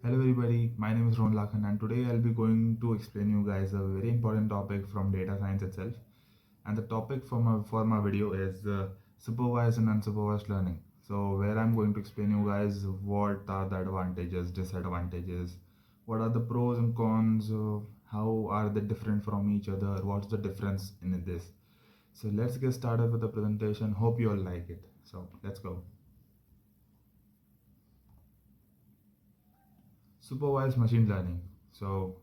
Hello everybody, my name is Ron Lakhan and today I'll be going to explain you guys a very important topic from data science itself. And the topic for my video is supervised and unsupervised learning. So where I'm going to explain you guys what are the advantages, disadvantages, what are the pros and cons, how are they different from each other, what's the difference in this. So let's get started with the presentation. Hope you all like it. So let's go. Supervised machine learning. So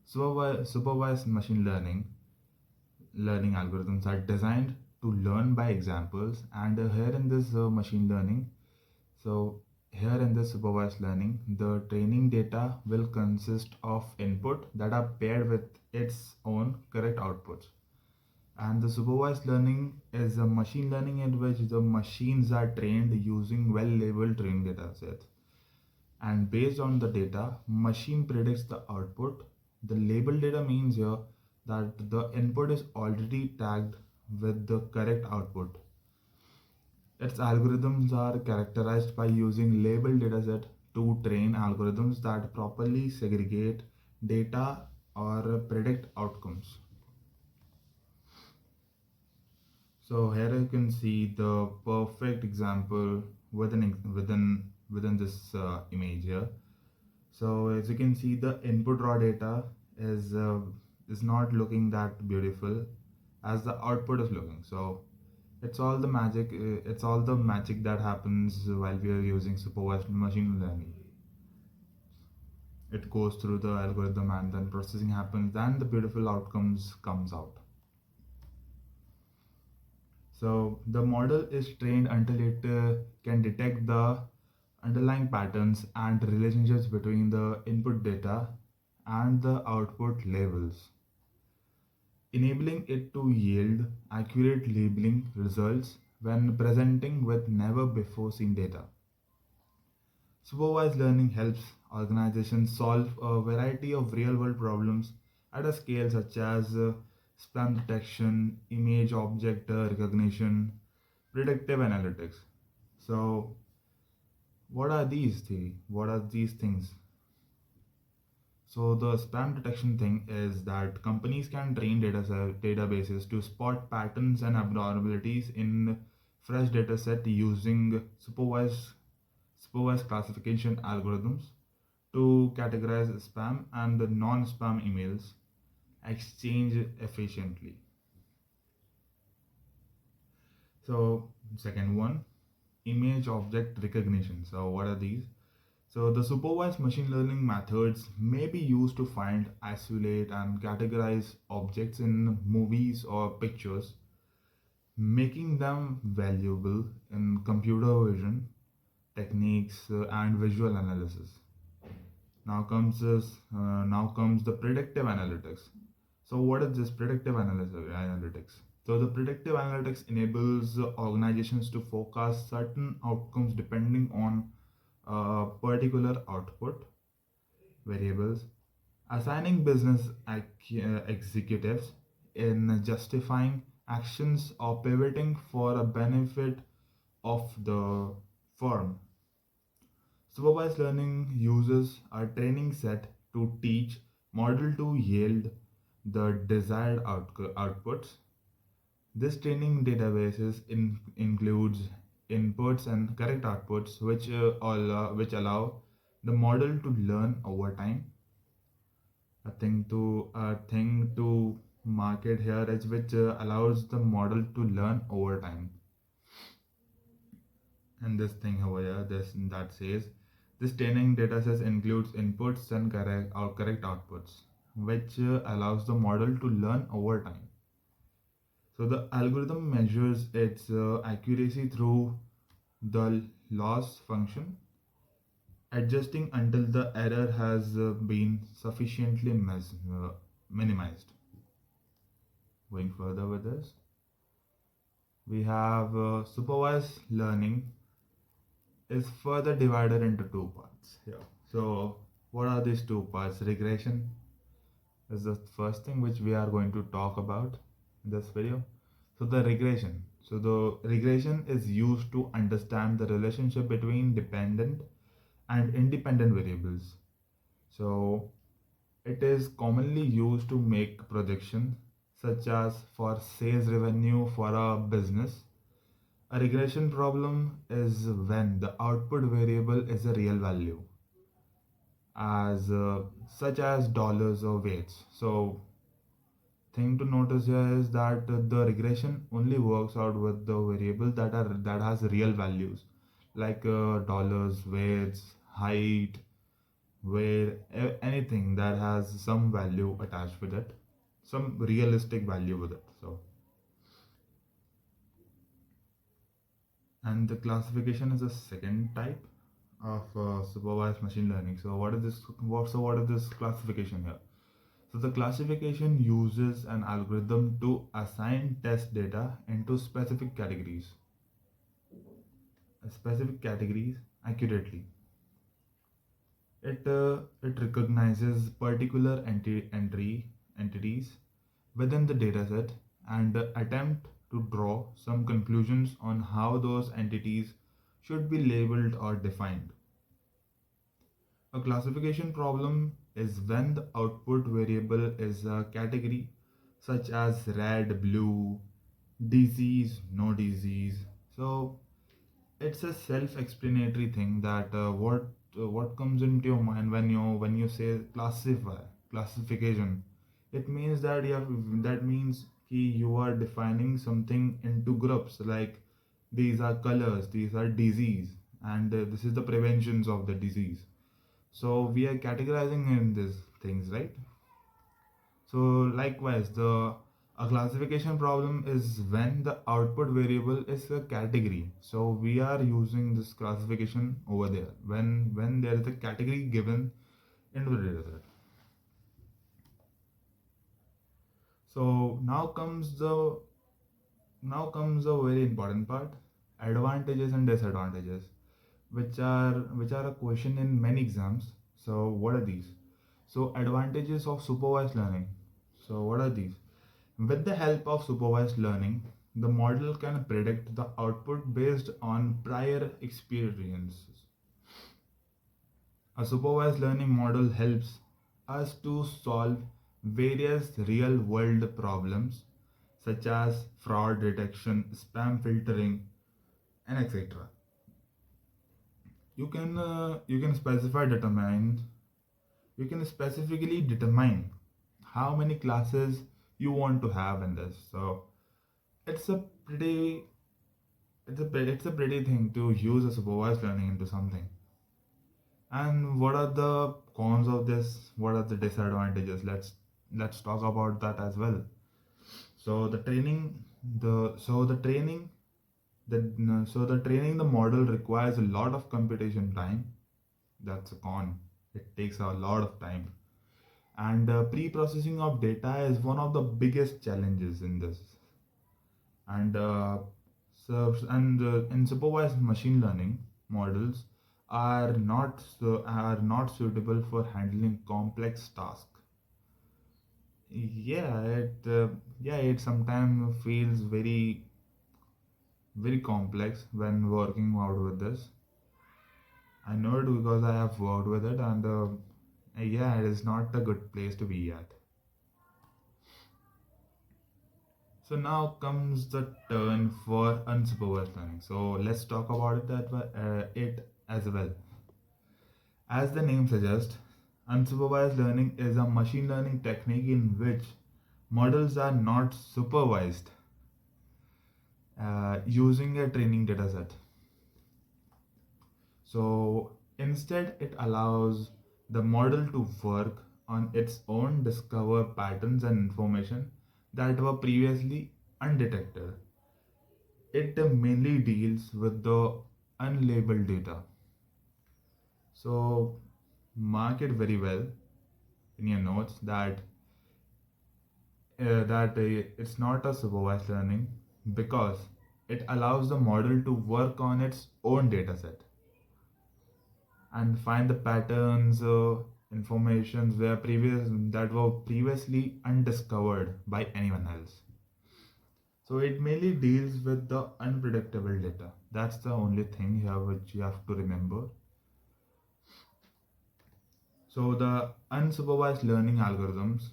supervised machine learning algorithms are designed to learn by examples, and here in this machine learning, so here in this supervised learning, the training data will consist of input that are paired with its own correct outputs. And the supervised learning is a machine learning in which the machines are trained using well labeled training data sets, and based on the data machine predicts the output. The label data means here that the input is already tagged with the correct output. Its algorithms are characterized by using labeled dataset to train algorithms that properly segregate data or predict outcomes. So here you can see the perfect example within this image here. So as you can see, the input raw data is not looking that beautiful as the output is looking. So it's all the magic. It's all the magic that happens while we are using supervised machine learning. It goes through the algorithm and then processing happens, then the beautiful outcomes comes out. So the model is trained until it can detect the underlying patterns and relationships between the input data and the output labels, enabling it to yield accurate labeling results when presenting with never before seen data. Supervised learning helps organizations solve a variety of real world problems at a scale such as spam detection, image object recognition, predictive analytics. So, what are these things? So the spam detection thing is that companies can train databases to spot patterns and abnormalities in fresh data set using supervised classification algorithms to categorize spam and the non-spam emails exchange efficiently. So second one, image object recognition. So what are these? So the supervised machine learning methods may be used to find, isolate and categorize objects in movies or pictures, making them valuable in computer vision techniques and visual analysis. Now comes the predictive analytics. So what is this analytics? So the predictive analytics enables organizations to forecast certain outcomes depending on particular output variables, assigning executives in justifying actions or pivoting for a benefit of the firm. Supervised learning uses a training set to teach model to yield the desired outputs. This training databases includes inputs and correct outputs, which allow the model to learn over time. A thing to market here is which allows the model to learn over time. And this thing over here, this that says this training dataset includes inputs and correct outputs, which allows the model to learn over time. So the algorithm measures its accuracy through the loss function, adjusting until the error has been sufficiently minimized. Going further with this, we have supervised learning is further divided into two parts here. So, what are these two parts? Regression is the first thing which we are going to talk about in this video. So the regression is used to understand the relationship between dependent and independent variables. So it is commonly used to make projections such as for sales revenue for a business. A regression problem is when the output variable is a real value, as such as dollars or weights. So thing to notice here is that the regression only works out with the variable that has real values like dollars, weights, height, weight, anything that has some value attached with it, some realistic value with it. So and the classification is the second type of supervised machine learning. So what is this classification here? So the classification uses an algorithm to assign test data into specific categories accurately. It recognizes particular entities within the dataset and attempt to draw some conclusions on how those entities should be labeled or defined. A classification problem is when the output variable is a category such as red, blue, disease, no disease. So it's a self-explanatory thing that what comes into your mind when you say classification. It means that that means you are defining something into groups like these are colors, these are disease, and this is the preventions of the disease. So we are categorizing in these things, right? So likewise, the a classification problem is when the output variable is a category. So we are using this classification over there when there is a category given into the dataset. So now comes a very important part: advantages and disadvantages, which are a question in many exams. So what are these? So advantages of supervised learning. So what are these? With the help of supervised learning, the model can predict the output based on prior experiences. A supervised learning model helps us to solve various real world problems such as fraud detection, spam filtering, and etc. You can specifically determine how many classes you want to have in this. So it's a pretty it's a pretty thing to use a supervised learning into something. And what are the cons of this? What are the disadvantages? Let's talk about that as well. So the training the so the training the training the model requires a lot of computation time. That's a con. It takes a lot of time. And pre-processing of data is one of the biggest challenges in this. And in supervised machine learning models are not suitable for handling complex tasks. Yeah it sometimes feels very complex when working out with this. I know it because I have worked with it, and yeah, it is not a good place to be at. So now comes the turn for unsupervised learning. So let's talk about it as well. As the name suggests, unsupervised learning is a machine learning technique in which models are not supervised using a training dataset. So instead, it allows the model to work on its own, discover patterns and information that were previously undetected. It mainly deals with the unlabeled data. So mark it very well in your notes that it's not a supervised learning because it allows the model to work on its own dataset and find the patterns, informations that were previously undiscovered by anyone else. So it mainly deals with the unpredictable data. That's the only thing here which you have to remember. So the unsupervised learning algorithms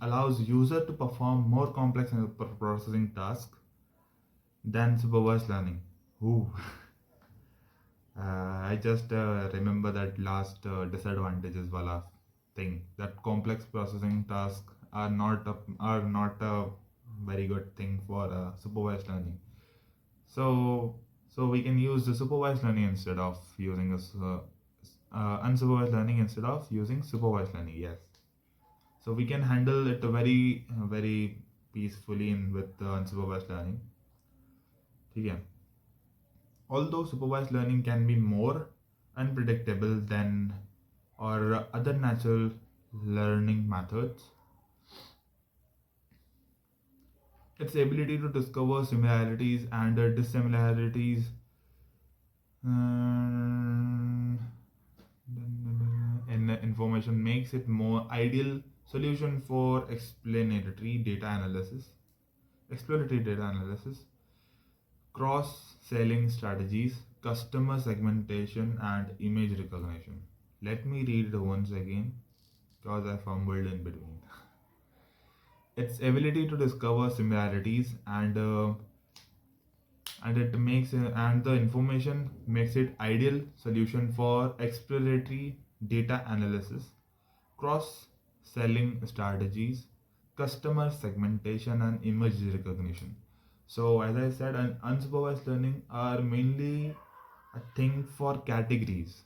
allows user to perform more complex processing tasks than supervised learning. Ooh. I just remember that last disadvantages wala thing. That complex processing tasks are not a very good thing for supervised learning. So we can use the supervised learning instead of using unsupervised learning instead of using supervised learning. Yes. So we can handle it very peacefully in with unsupervised learning. ठीक है. Although supervised learning can be more unpredictable than or other natural learning methods, its ability to discover similarities and dissimilarities um, in information makes it more ideal solution for exploratory data analysis, cross-selling strategies, customer segmentation, and image recognition. Let me read it once again because I fumbled in between. Its ability to discover similarities and the information makes it ideal solution for exploratory data analysis, cross selling strategies, customer segmentation, and image recognition. So as I said, unsupervised learning are mainly a thing for categories.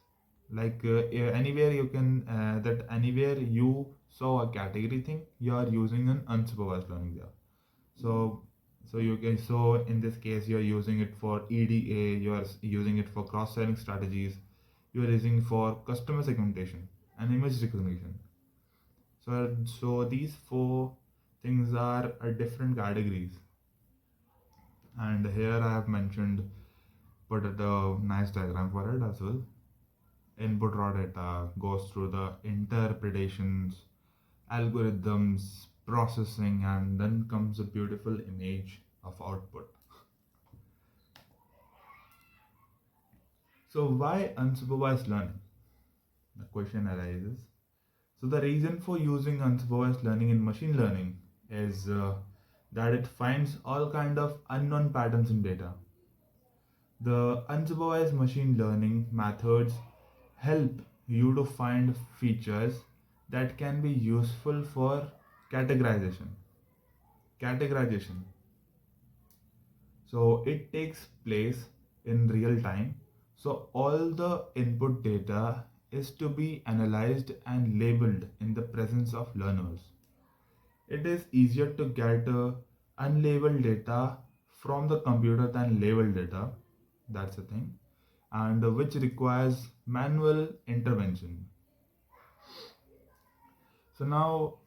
Like anywhere you can that anywhere you saw a category thing, you are using an unsupervised learning there. So in this case you are using it for EDA, you are using it for cross-selling strategies, you are using for customer segmentation and image recognition. So these four things are different categories, and here I have mentioned put a nice diagram for it as well. Input raw data goes through the interpretations, algorithms, processing, and then comes a beautiful image of output. So why unsupervised learning? The question arises. So the reason for using unsupervised learning in machine learning is that it finds all kind of unknown patterns in data. The unsupervised machine learning methods help you to find features that can be useful for categorization. Categorization. So it takes place in real time. So all the input data is to be analyzed and labeled in the presence of learners. It is easier to get unlabeled data from the computer than labeled data. That's the thing. And which requires manual intervention. So now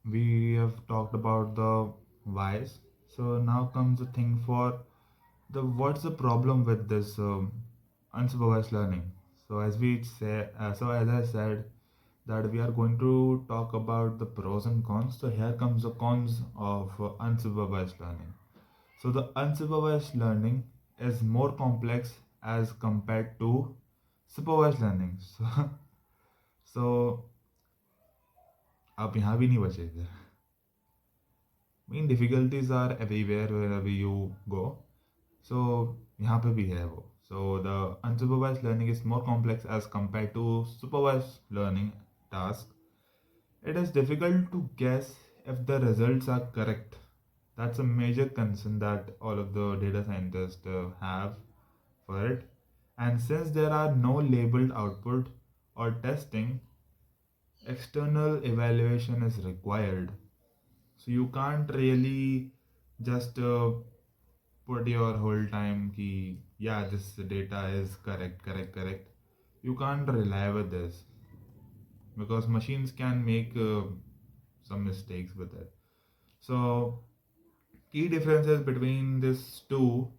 we have talked about the whys. So now comes the thing for the what's the problem with this unsupervised learning. So as I said, that we are going to talk about the pros and cons. So here comes the cons of unsupervised learning. So the unsupervised learning is more complex as compared to supervised learning. So आप यहाँ भी नहीं बचेंगे. Main difficulties are everywhere wherever you go. So यहाँ पे भी है वो. So the unsupervised learning is more complex as compared to supervised learning task. It is difficult to guess if the results are correct. That's a major concern that all of the data scientists have for it. And since there are no labeled output or testing, external evaluation is required. So you can't really just put your whole time ki yeah, this data is correct. You can't rely with this because machines can make some mistakes with it. So key differences between these two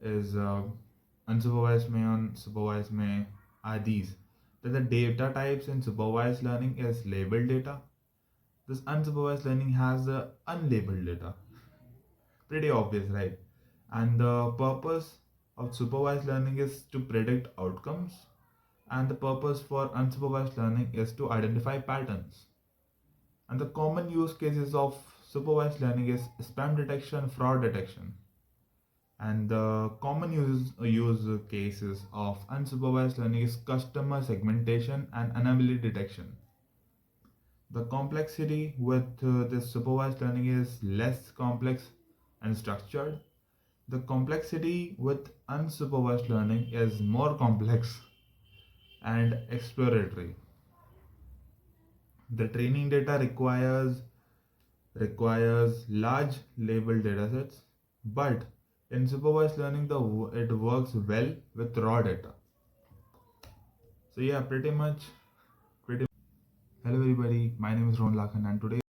is unsupervised mein and supervised mein are these. That the data types in supervised learning is labeled data. This unsupervised learning has unlabeled data. Pretty obvious, right? And the purpose of supervised learning is to predict outcomes, and the purpose for unsupervised learning is to identify patterns. And the common use cases of supervised learning is spam detection, fraud detection. And the common use cases of unsupervised learning is customer segmentation and anomaly detection. The complexity with this supervised learning is less complex and structured. The complexity with unsupervised learning is more complex and exploratory. The training data requires large labeled datasets, but in supervised learning, it works well with raw data. So yeah, pretty much. Hello everybody, my name is Ron Lakhan, and today